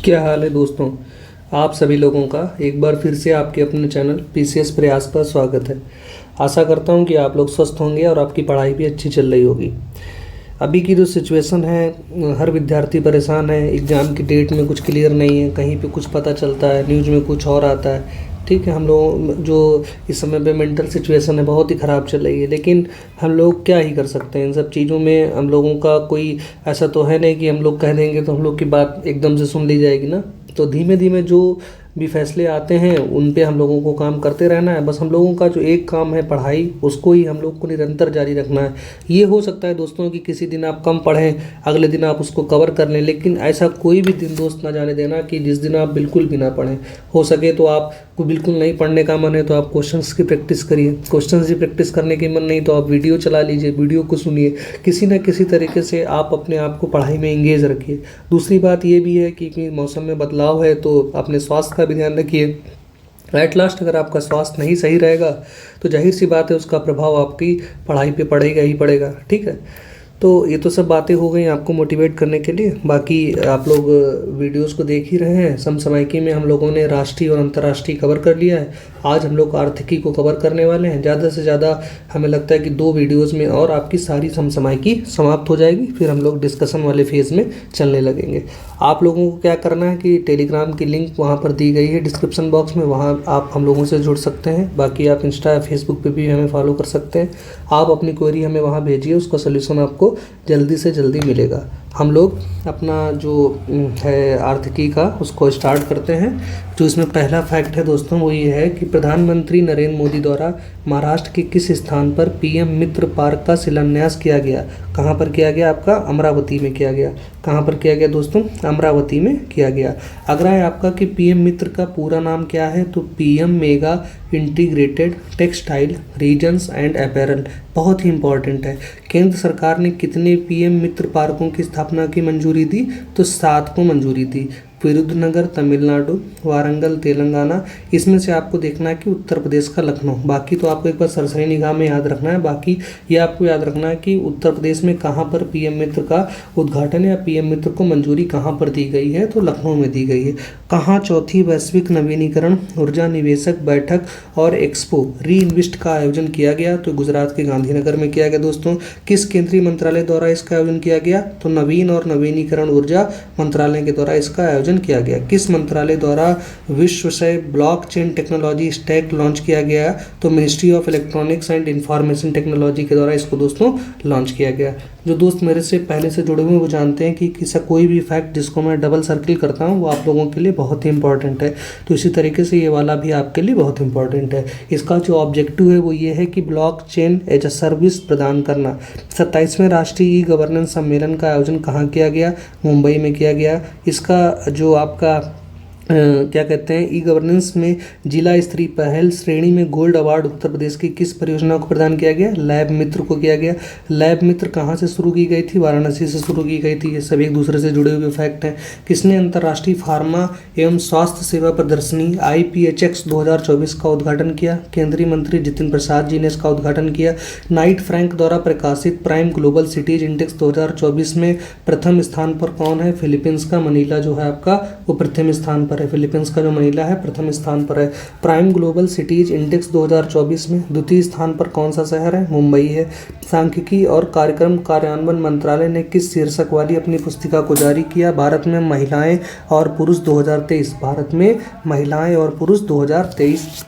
क्या हाल है दोस्तों। आप सभी लोगों का एक बार फिर से आपके अपने चैनल पीसीएस प्रयास पर स्वागत है। आशा करता हूं कि आप लोग स्वस्थ होंगे और आपकी पढ़ाई भी अच्छी चल रही होगी। अभी की जो सिचुएशन है, हर विद्यार्थी परेशान है। एग्ज़ाम की डेट में कुछ क्लियर नहीं है, कहीं पे कुछ पता चलता है, न्यूज़ में कुछ और आता है। ठीक है, हम लोग जो इस समय पे मेंटल सिचुएशन है बहुत ही ख़राब चल रही है, लेकिन हम लोग क्या ही कर सकते हैं इन सब चीज़ों में। हम लोगों का कोई ऐसा तो है नहीं कि हम लोग कह देंगे तो हम लोग की बात एकदम से सुन ली जाएगी ना। तो धीमे धीमे जो भी फैसले आते हैं उन पे हम लोगों को काम करते रहना है। बस हम लोगों का जो एक काम है पढ़ाई, उसको ही हम लोग को निरंतर जारी रखना है। ये हो सकता है दोस्तों कि किसी दिन आप कम पढ़ें, अगले दिन आप उसको कवर कर लें, लेकिन ऐसा कोई भी दिन दोस्त ना जाने देना कि जिस दिन आप बिल्कुल भी ना पढ़ें। हो सके तो आपको बिल्कुल नहीं पढ़ने का मन है तो आप क्वेश्चंस की प्रैक्टिस करिए। क्वेश्चंस की प्रैक्टिस करने की मन नहीं तो आप वीडियो चला लीजिए, वीडियो को सुनिए। किसी न किसी तरीके से आप अपने आप को पढ़ाई में इंगेज रखिए। दूसरी बात ये भी है कि मौसम में बदलाव है तो अपने स्वास्थ्य का भी ध्यान रखिए। एट लास्ट अगर आपका स्वास्थ्य नहीं सही रहेगा तो जाहिर सी बात है उसका प्रभाव आपकी पढ़ाई पे पड़ेगा ही पड़ेगा। ठीक है, तो ये तो सब बातें हो गई आपको मोटिवेट करने के लिए। बाकी आप लोग वीडियोस को देख ही रहे हैं। समसामयिकी में हम लोगों ने राष्ट्रीय और अंतर्राष्ट्रीय कवर कर लिया है। आज हम लोग आर्थिकी को कवर करने वाले हैं। ज़्यादा से ज़्यादा हमें लगता है कि 2 वीडियोस में और आपकी सारी समसामयिकी समाप्त हो जाएगी, फिर हम लोग डिस्कशन वाले फेज़ में चलने लगेंगे। आप लोगों को क्या करना है कि टेलीग्राम की लिंक वहाँ पर दी गई है डिस्क्रिप्शन बॉक्स में, वहाँ आप हम लोगों से जुड़ सकते हैं। बाकी आप इंस्टा या फेसबुक पे भी हमें फॉलो कर सकते हैं। आप अपनी क्वेरी हमें वहाँ भेजिए, उसका सोल्यूशन आपको जल्दी से जल्दी मिलेगा। हम लोग अपना जो है आर्थिकी का उसको स्टार्ट करते हैं। जो इसमें पहला फैक्ट है दोस्तों वो ये है कि प्रधानमंत्री नरेंद्र मोदी द्वारा महाराष्ट्र के किस स्थान पर पीएम मित्र पार्क का शिलान्यास किया गया। कहाँ पर किया गया? आपका अमरावती में किया गया। कहाँ पर किया गया दोस्तों? अमरावती में किया गया। अगला है आपका कि पीएम मित्र का पूरा नाम क्या है, तो PM mega integrated textile regions and apparel. बहुत ही इंपॉर्टेंट है। केंद्र सरकार ने कितने पीएम मित्र पार्कों की स्थापना की मंजूरी दी? तो 7 को मंजूरी दी। विरुद्धनगर तमिलनाडु, वारंगल तेलंगाना, इसमें से आपको देखना है कि उत्तर प्रदेश का लखनऊ। बाकी तो आपको एक बार सरसरी निगाह में याद रखना है। बाकी ये आपको याद रखना है कि उत्तर प्रदेश में कहाँ पर पीएम मित्र का उद्घाटन या पीएम मित्र को मंजूरी कहाँ पर दी गई है, तो लखनऊ में दी गई है। कहाँ चौथी वैश्विक नवीनीकरण ऊर्जा निवेशक बैठक और एक्सपो री इन्वेस्ट का आयोजन किया गया? तो गुजरात के गांधीनगर में किया गया दोस्तों। किस केंद्रीय मंत्रालय द्वारा इसका आयोजन किया गया? तो नवीन और नवीनीकरण ऊर्जा मंत्रालय के द्वारा इसका आयोजन किया गया। किस मंत्रालय द्वारा विश्वसय ब्लॉकचेन टेक्नोलॉजी स्टैक लॉन्च किया गया? तो ministry of electronics and information technology के द्वारा इसको दोस्तों लॉन्च किया गया। जो दोस्त मेरे से पहले से जुड़े हुए हैं वो जानते हैं कि किसी कोई भी फैक्ट जिसको मैं डबल सर्किल करता हूँ वो आप लोगों के लिए बहुत ही इंपॉर्टेंट है। तो इसी तरीके से ये वाला भी आपके लिए बहुत इंपॉर्टेंट है। इसका जो ऑब्जेक्टिव है वो ये है कि ब्लॉकचेन एज अ सर्विस प्रदान करना। 27वें राष्ट्रीय ई गवर्नेंस सम्मेलन का आयोजन कहाँ किया गया? मुंबई में किया गया। इसका जो आपका क्या कहते हैं ई गवर्नेंस में जिला स्तरीय पहल श्रेणी में गोल्ड अवार्ड उत्तर प्रदेश की किस परियोजना को प्रदान किया गया? लैब मित्र को किया गया। लैब मित्र कहाँ से शुरू की गई थी? वाराणसी से शुरू की गई थी। ये सभी एक दूसरे से जुड़े हुए फैक्ट हैं। किसने अंतर्राष्ट्रीय फार्मा एवं स्वास्थ्य सेवा प्रदर्शनी IPHX 2024 का उद्घाटन किया? केंद्रीय मंत्री जितिन प्रसाद जी ने इसका उद्घाटन किया। नाइट फ्रैंक द्वारा प्रकाशित प्राइम ग्लोबल सिटीज इंडेक्स 2024 में प्रथम स्थान पर कौन है? फिलीपींस का मनीला जो है आपका वो प्रथम स्थान पर है। फिलीपींस का जो मनीला है प्रथम स्थान पर है। प्राइम ग्लोबल सिटीज इंडेक्स 2024 में द्वितीय स्थान पर कौन सा शहर है? मुंबई है। सांख्यिकी और कार्यक्रम कार्यान्वयन मंत्रालय ने किस शीर्षक वाली अपनी पुस्तिका को जारी किया? भारत में महिलाएं और पुरुष 2023। भारत में महिलाएं और पुरुष 2023।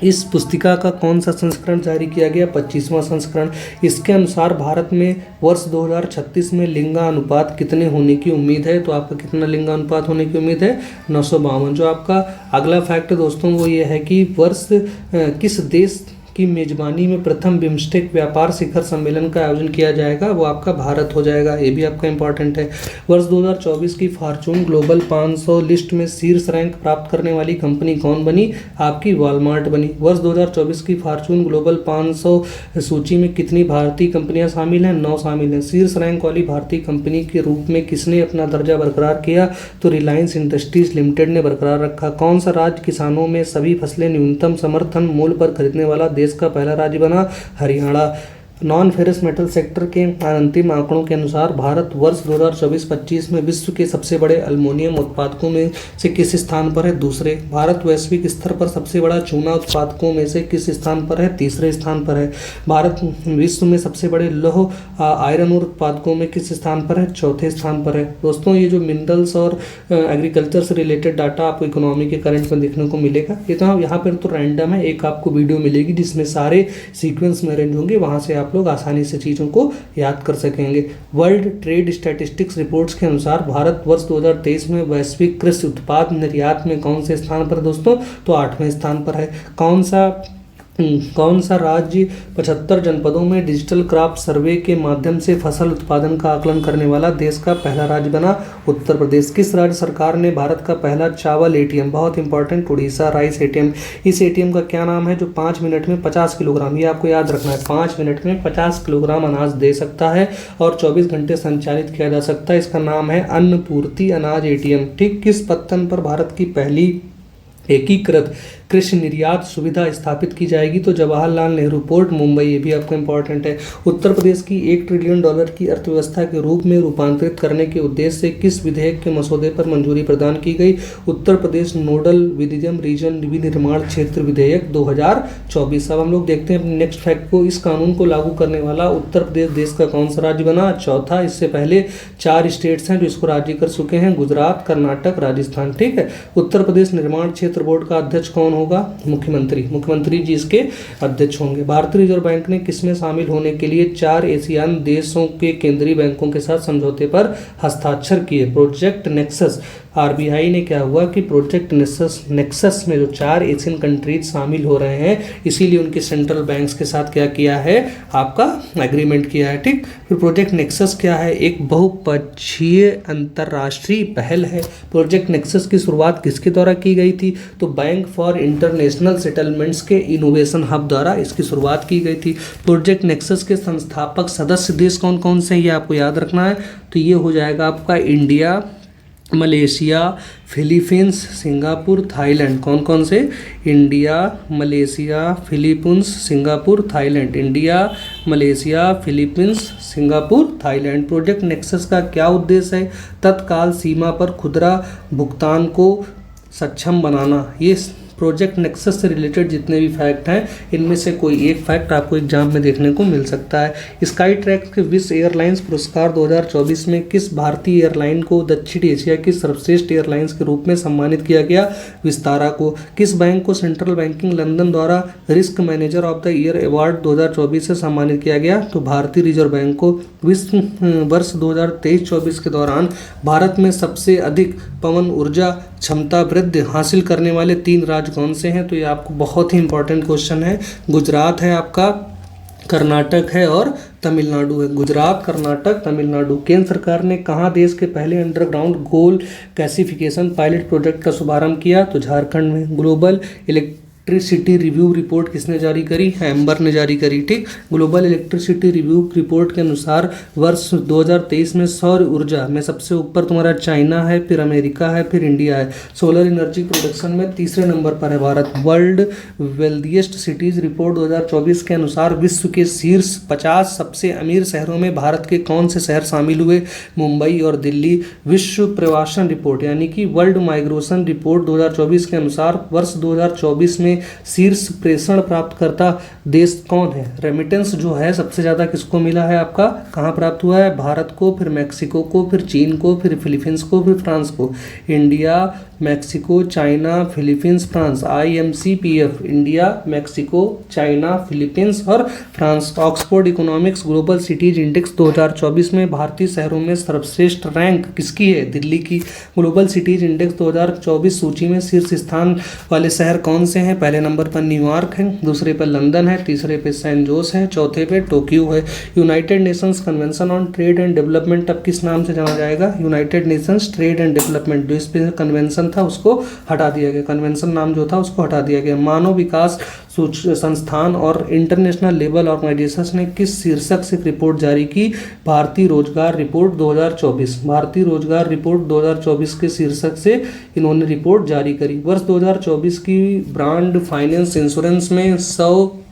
इस पुस्तिका का कौन सा संस्करण जारी किया गया? 25वां संस्करण। इसके अनुसार भारत में वर्ष 2036 में लिंगानुपात कितने होने की उम्मीद है? तो आपका कितना लिंगानुपात होने की उम्मीद है? 952। जो आपका अगला फैक्ट दोस्तों वो ये है कि वर्ष किस देश की मेजबानी में प्रथम बिम्स्टेक व्यापार शिखर सम्मेलन का आयोजन किया जाएगा? वो आपका भारत हो जाएगा। ये भी आपका इंपॉर्टेंट है। वर्ष 2024 की फॉर्चून ग्लोबल 500 लिस्ट में शीर्ष रैंक प्राप्त करने वाली कंपनी कौन बनी? आपकी वॉलमार्ट बनी। वर्ष 2024 की फॉर्चून ग्लोबल 500 सूची में कितनी भारतीय कंपनियां शामिल हैं? 9 शामिल हैं। शीर्ष रैंक वाली भारतीय कंपनी के रूप में किसने अपना दर्जा बरकरार किया? तो रिलायंस इंडस्ट्रीज लिमिटेड ने बरकरार रखा। कौन सा राज्य किसानों में सभी फसलें न्यूनतम समर्थन मूल्य पर खरीदने वाला देश का पहला राज्य बना? Haryana. Non ferrous metal sector के अंतिम आंकड़ों के अनुसार भारत वर्ष 2024-25 में विश्व के सबसे बड़े एल्युमिनियम उत्पादकों में से किस स्थान पर है? दूसरे। भारत वैश्विक स्तर पर सबसे बड़ा चूना उत्पादकों में से किस स्थान पर है? तीसरे स्थान पर है। भारत विश्व में सबसे बड़े लौह आयरन और उत्पादकों में किस स्थान पर है? चौथे स्थान पर है। दोस्तों, ये जो मिनरल्स और एग्रीकल्चर से रिलेटेड डाटा आपको इकोनॉमी के करंट में देखने को मिलेगा। ये तो यहाँ पर तो रैंडम है, एक आपको वीडियो मिलेगी जिसमें सारे सीक्वेंस में अरेंज होंगे, वहाँ से आप लोग आसानी से चीज़ों को याद कर सकेंगे। वर्ल्ड ट्रेड स्टैटिस्टिक्स रिपोर्ट्स के अनुसार भारत वर्ष 2023 में वैश्विक कृषि उत्पाद निर्यात में कौन से स्थान पर? दोस्तों, तो 8वें स्थान पर है। कौन सा राज्य 75 जनपदों में डिजिटल क्रॉप सर्वे के माध्यम से फसल उत्पादन का आकलन करने वाला देश का पहला राज्य बना? उत्तर प्रदेश। किस राज्य सरकार ने भारत का पहला चावल एटीएम, बहुत इंपॉर्टेंट, उड़ीसा राइस एटीएम, इस एटीएम का क्या नाम है जो 5 मिनट में 50 किलोग्राम, ये आपको याद रखना है, 5 मिनट में 50 किलोग्राम अनाज दे सकता है और 24 घंटे संचालित किया जा सकता है। इसका नाम है अन्नपूर्ति अनाज एटीएम। ठीक। किस पत्तन पर भारत की पहली एकीकृत कृषि निर्यात सुविधा स्थापित की जाएगी? तो जवाहरलाल नेहरू पोर्ट, मुंबई। ये भी आपको इंपॉर्टेंट है। उत्तर प्रदेश की $1 ट्रिलियन की अर्थव्यवस्था के रूप में रूपांतरित करने के उद्देश्य से किस विधेयक के मसौदे पर मंजूरी प्रदान की गई? उत्तर प्रदेश नोडल विनियम रीजन विनिर्माण क्षेत्र विधेयक 2024। अब हम लोग देखते हैं अपने नेक्स्ट फैक्ट को। इस कानून को लागू करने वाला उत्तर प्रदेश देश का कौन सा राज्य बना? चौथा। इससे पहले 4 स्टेट्स हैं जो इसको राज्य कर चुके हैं, गुजरात, कर्नाटक, राजस्थान। ठीक है। उत्तर प्रदेश निर्माण क्षेत्र बोर्ड का अध्यक्ष कौन होगा? मुख्यमंत्री जी इसके अध्यक्ष होंगे। भारतीय रिजर्व बैंक ने किसमें शामिल होने के लिए 4 एशियान देशों के केंद्रीय बैंकों के साथ समझौते पर हस्ताक्षर किए? Project nexus. आरबीआई ने क्या हुआ कि प्रोजेक्ट नेक्सस में जो 4 एशियन कंट्रीज शामिल हो रहे हैं, इसीलिए उनके सेंट्रल बैंक्स के साथ क्या किया है? आपका एग्रीमेंट किया है। ठीक। फिर प्रोजेक्ट नेक्सस क्या है? एक बहुपक्षीय अंतर्राष्ट्रीय पहल है। प्रोजेक्ट नेक्सस की शुरुआत किसके द्वारा की गई थी? तो बैंक फॉर इंटरनेशनल सेटलमेंट्स के इनोवेशन हब द्वारा इसकी शुरुआत की गई थी। प्रोजेक्ट नेक्सस के संस्थापक सदस्य देश कौन कौन से हैं, ये आपको याद रखना है। तो ये हो जाएगा आपका India, Malaysia, Philippines, Singapore, Thailand. कौन कौन से? India, Malaysia, Philippines, Singapore, Thailand. India, Malaysia, Philippines, Singapore, Thailand. Project nexus का क्या उद्देश्य है? तत्काल सीमा पर खुदरा भुगतान को सक्षम बनाना। ये प्रोजेक्ट नेक्सस से रिलेटेड जितने भी फैक्ट हैं, इनमें से कोई एक फैक्ट आपको एग्जाम में देखने को मिल सकता है। स्काई ट्रैक्स के विश्व एयरलाइंस पुरस्कार 2024 में किस भारतीय एयरलाइन को दक्षिण एशिया की सर्वश्रेष्ठ एयरलाइंस के रूप में सम्मानित किया गया? विस्तारा को। किस बैंक को सेंट्रल बैंकिंग लंदन द्वारा risk manager of the year award 2024 से सम्मानित किया गया? तो भारतीय रिजर्व बैंक को। विश्व वर्ष 2023-24 के दौरान भारत में सबसे अधिक पवन ऊर्जा क्षमता वृद्धि हासिल करने वाले 3 राज्य कौन से हैं? तो ये आपको बहुत ही इंपॉर्टेंट क्वेश्चन है। गुजरात है आपका, कर्नाटक है और तमिलनाडु है। गुजरात, कर्नाटक, तमिलनाडु। केंद्र सरकार ने कहाँ देश के पहले अंडरग्राउंड गोल गैसिफिकेशन पायलट प्रोजेक्ट का शुभारंभ किया? तो झारखंड में। ग्लोबल इलेक्ट्रिसिटी रिव्यू रिपोर्ट किसने जारी करी? एम्बर ने जारी करी। ठीक। ग्लोबल इलेक्ट्रिसिटी रिव्यू रिपोर्ट के अनुसार वर्ष 2023 में सौर ऊर्जा में सबसे ऊपर तुम्हारा चाइना है, फिर अमेरिका है, फिर इंडिया है। सोलर एनर्जी प्रोडक्शन में तीसरे नंबर पर है Bharat. World wealthiest cities report 2024 के अनुसार विश्व के शीर्ष 50 सबसे अमीर शहरों में भारत के कौन से शहर शामिल हुए? मुंबई और दिल्ली। विश्व प्रवासन रिपोर्ट यानी कि वर्ल्ड माइग्रेशन रिपोर्ट 2024 के अनुसार वर्ष 2024 में शीर्ष प्रेषण प्राप्तकर्ता देश कौन है? रेमिटेंस जो है सबसे ज़्यादा किसको मिला है आपका? कहाँ प्राप्त हुआ है? भारत को, फिर मैक्सिको को, फिर चीन को, फिर फिलीपींस को, फिर फ्रांस को। India, Mexico, China, Philippines, France. IMCPF, India, Mexico, China, Philippines और France. Oxford Economics Global Cities Index 2024 में भारतीय शहरों में सर्वश्रेष्ठ रैंक किसकी है? दिल्ली की। ग्लोबल सिटीज इंडेक्स 2024 सूची में शीर्ष स्थान वाले शहर कौन से हैं? पहले नंबर पर न्यूयॉर्क है, दूसरे पे लंदन है, तीसरे पे सैन जोस है, चौथे पे टोक्यो है। United Nations convention on trade and development अब किस नाम से जाना जाएगा? United Nations trade and development. जो इस पे कन्वेंशन था उसको हटा दिया गया, कन्वेंशन नाम जो था उसको हटा दिया गया। मानव विकास संस्थान और इंटरनेशनल लेबर ऑर्गेनाइजेशन ने किस शीर्षक से रिपोर्ट जारी की? भारतीय रोजगार रिपोर्ट 2024। भारतीय रोजगार रिपोर्ट 2024 के शीर्षक से इन्होंने रिपोर्ट जारी करी। वर्ष 2024 की ब्रांड फाइनेंस इंश्योरेंस में 100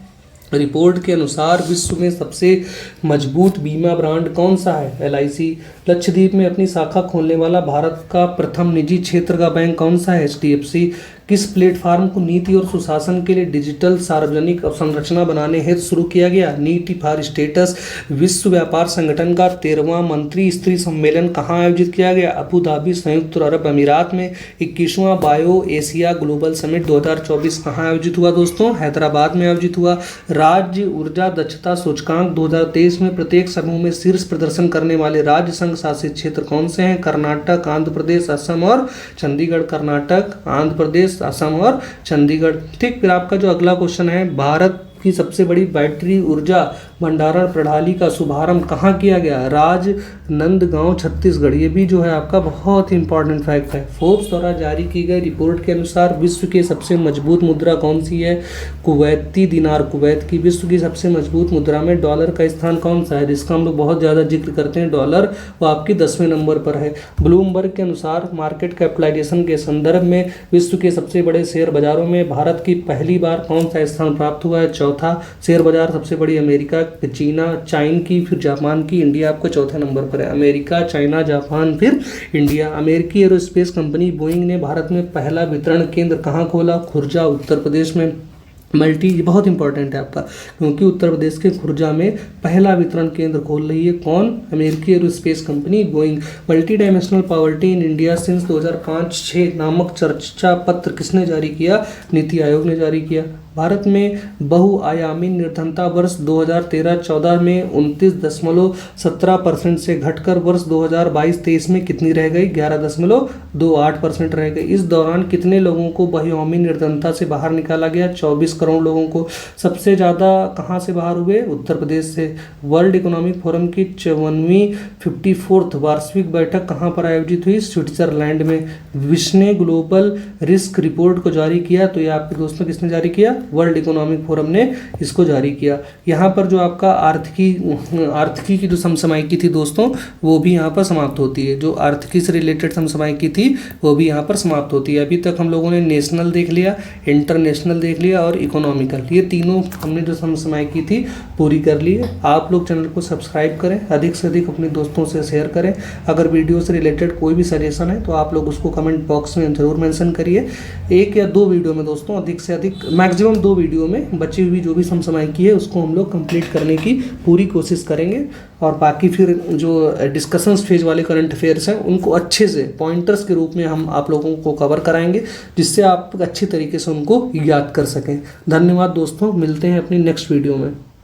रिपोर्ट के अनुसार विश्व में सबसे मजबूत बीमा ब्रांड कौन सा है? LIC। लक्षद्वीप में अपनी शाखा खोलने वाला भारत का प्रथम निजी क्षेत्र का बैंक कौन सा है? HDFC। किस प्लेटफॉर्म को नीति और सुशासन के लिए डिजिटल सार्वजनिक अवसंरचना बनाने हेतु शुरू किया गया? नीति फॉर स्टेटस। विश्व व्यापार संगठन का 13वां मंत्री स्तरीय सम्मेलन कहाँ आयोजित किया गया? अबू धाबी, संयुक्त अरब अमीरात में। 21वां बायो एशिया ग्लोबल समिट 2024 कहाँ आयोजित हुआ दोस्तों? हैदराबाद में आयोजित हुआ। राज्य ऊर्जा दक्षता सूचकांक 2023 में प्रत्येक समूह में शीर्ष प्रदर्शन करने वाले राज्य संघ शासित क्षेत्र कौन से हैं? कर्नाटक, आंध्र प्रदेश, असम और चंडीगढ़। कर्नाटक, आंध्र प्रदेश, असम और चंडीगढ़। ठीक, फिर आपका जो अगला क्वेश्चन है, भारत की सबसे बड़ी बैटरी ऊर्जा भंडारण प्रणाली का शुभारंभ कहाँ किया गया? राजनांदगांव, छत्तीसगढ़। ये भी जो है आपका बहुत ही इंपॉर्टेंट फैक्ट है। फोर्ब्स द्वारा जारी की गई रिपोर्ट के अनुसार विश्व की सबसे मजबूत मुद्रा कौन सी है? कुवैती दिनार। कुवैत की विश्व की सबसे मजबूत मुद्रा में डॉलर का स्थान कौन सा है, जिसका हम लोग बहुत ज़्यादा जिक्र करते हैं? डॉलर, वो आपकी 10वें नंबर पर है। ब्लूमबर्ग के अनुसार मार्केट कैपिटलाइजेशन के संदर्भ में विश्व के सबसे बड़े शेयर बाजारों में भारत की पहली बार कौन सा स्थान प्राप्त हुआ है? चौथा। शेयर बाजार सबसे बड़ी अमेरिका, चीना, चाइन की, फिर जापान की। इंडिया आपको चौथे नंबर पर है। अमेरिका, चाइना, जापान, फिर इंडिया। अमेरिकी एरोस्पेस कंपनी बोइंग ने भारत में पहला वितरण केंद्र कहाँ खोला? खुर्जा, उत्तर प्रदेश में। मल्टी, ये बहुत इंपॉर्टेंट है आपका, क्योंकि उत्तर प्रदेश के खुर्जा में पहला वितरण केंद्र खोल रही है कौन? अमेरिकी aerospace company Boeing. Multi dimensional poverty in India since 2005-6 नामक चर्चा पत्र किसने जारी किया? नीति आयोग ने जारी किया। भारत में बहुआयामी निर्धनता वर्ष 2013-14 में 29.17% से घटकर वर्ष 2022-23 में कितनी रह गई? 11.28% रह गई। इस दौरान कितने लोगों को बहुआयामी निर्धनता से बाहर निकाला गया? 24 करोड़ लोगों को। सबसे ज़्यादा कहाँ से बाहर हुए? उत्तर प्रदेश से। वर्ल्ड इकोनॉमिक फोरम की 54वीं 54th वार्षिक बैठक कहाँ पर आयोजित हुई? स्विट्जरलैंड में। विश्व ने ग्लोबल रिस्क रिपोर्ट को जारी किया, तो ये आपके दोस्तों किसने जारी किया? वर्ल्ड इकोनॉमिक फोरम ने इसको जारी किया। यहाँ पर जो आपका आर्थिकी की जो समसामयिकी थी दोस्तों, वो भी यहाँ पर समाप्त होती है। जो आर्थिकी से रिलेटेड समसामयिकी थी वो भी यहाँ पर समाप्त होती है। अभी तक हम लोगों ने नेशनल देख लिया, इंटरनेशनल देख लिया और इकोनॉमिकल, ये तीनों हमने जो समसामयिकी थी पूरी कर ली है। आप लोग चैनल को सब्सक्राइब करें, अधिक से अधिक अपने दोस्तों से शेयर करें। अगर वीडियो से रिलेटेड कोई भी सजेशन है तो आप लोग उसको कमेंट बॉक्स में जरूर मेंशन करिए। 1 या 2 वीडियो में दोस्तों, अधिक से अधिक मैक्सिमम 2 वीडियो में बची हुई जो भी समसामयिकी है उसको हम लोग कंप्लीट करने की पूरी कोशिश करेंगे। और बाकी फिर जो डिस्कशंस फेज वाले करंट अफेयर्स हैं उनको अच्छे से पॉइंटर्स के रूप में हम आप लोगों को कवर कराएंगे, जिससे आप अच्छी तरीके से उनको याद कर सकें। धन्यवाद दोस्तों, मिलते हैं अपनी नेक्स्ट वीडियो में।